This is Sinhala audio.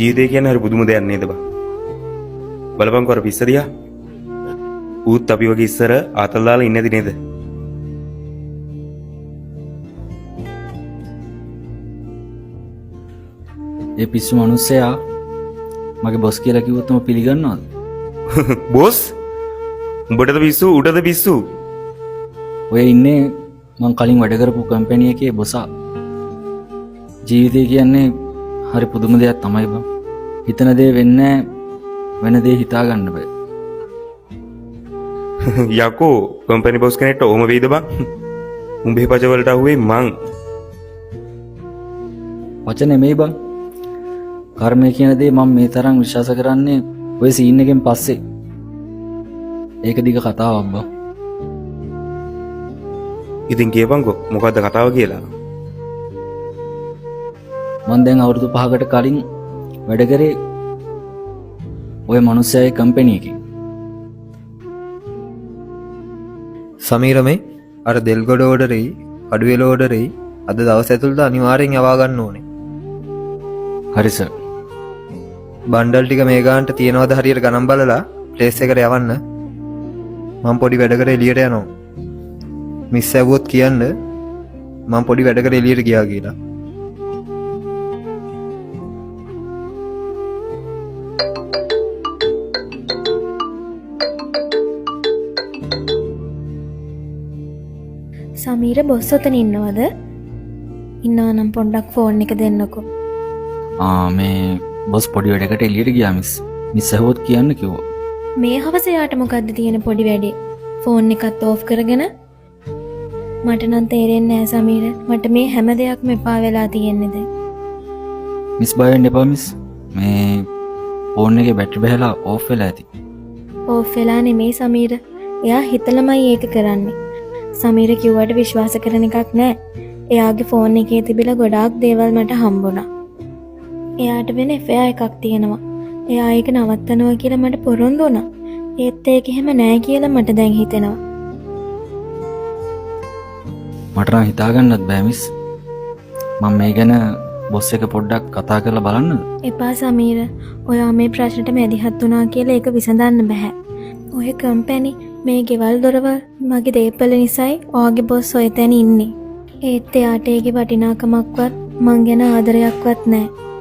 ජීවිතය කියන්නේ හරි පුදුම දෙයක් නේද බං? බලපන්කෝ අර පිස්ස දිහා. ඌත් අපි වගේ ඉස්සර ආතල් දාලා ඉන්නේ නැති නේද? ඒ පිස්සු මිනිස්සයා මගේ බොස් කියලා කිව්වොත් මම පිළිගන්නවද? බොස්? උඹටද පිස්සු ඌටද පිස්සු? ඔය ඉන්නේ මං කලින් වැඩ කරපු කම්පැනි එකේ බොසා. ජීවිතය කියන්නේ හරි පුදුම දෙයක් තමයි බං. හිතන දේ වෙන්නේ වෙන දේ හිතා ගන්න බෑ. යකෝ කම්පැනි බොස් කෙනෙක්ට ඕම වෙයිද බං? උඹේ පච වලට අහුවේ මං. වචන නෙමෙයි බං. කර්මය කියන දේ මම මේ තරම් විශ්වාස කරන්නේ ඔය සීන් එකෙන් පස්සේ. ඒක දිග කතාවක් බං. ඉතින් කියපන්කෝ මොකද්ද කතාව කියලා? මම දැන් අවුරුදු 5කට කලින් වැඩ කරේ ඔය මිනිස්සයාගේ කම්පැනි එකේ. සමීරමේ අර දෙල්ගොඩ ඕඩරෙයි අඩුවෙල ඕඩරෙයි අද දවස් ඇතුළත අනිවාර්යෙන් යවා ගන්න ඕනේ. හරි සර්. බණ්ඩල් ටික මේ ගානට තියනවද හරියට ගණන් බලලා ප්ලේස් එකට යවන්න. මම පොඩි වැඩකට එළියට යනවා. මිස් ඇවුවොත් කියන්න මම පොඩි වැඩකට එළියට ගියා කියලා. සමීර බොස් ඔතන ඉන්නවද? ඉන්නවා නම් පොඩ්ඩක් ෆෝන් එක දෙන්නකෝ. මේ බොස් පොඩි වැඩකට එළියට ගියා මිස් ඇහුවොත් කියන්න කිව්වා. මේ හවස යාට මොකද්ද තියෙන පොඩි වැඩේ? ෆෝන් එකත් ඕෆ් කරගෙන. මට නම් තේරෙන්නේ නෑ සමීර. මට මේ හැම දෙයක්ම එපා වෙලා තියෙන්නේ දැන්. මිස් බය වෙන්න එපා මිස්. මේ ෆෝන් එකේ බැටරි බහලා ඕෆ් වෙලා ඇති. ඕෆ් වෙලා නෙමෙයි සමීර. එයා හිතලමයි ඒක කරන්නේ. සමීර කිව්වට විශ්වාස කරන එකක් නෑ. එයාගේ ෆෝන් එකේ තිබිලා ගොඩාක් දේවල් මට හම්බුණා. එයාට වෙන FIR එකක් තියෙනවා. එයා ඒක නවත්තනවා කියලා මට පොරොන්දු වුණා. ඒත් ඒක එහෙම නෑ කියලා මට දැන් හිතෙනවා. මට නම් හිතා ගන්නත් බෑ මිස්. මම මේ ගැන බොස් එක පොඩ්ඩක් කතා කරලා බලන්නද? එපා සමීර. ඔයා මේ ප්‍රශ්නෙට මැදිහත් වුණා කියලා ඒක විසඳන්න බෑ. ඔය කම්පැනි මේ ගෙවල් දොරවල් මගේ දේපල නිසායි ඔයාගේ බොස් ඔය තැන ඉන්නේ. ඒත් එයාට ඒකේ වටිනාකමක්වත් මං ගැන ආදරයක්වත් නැහැ.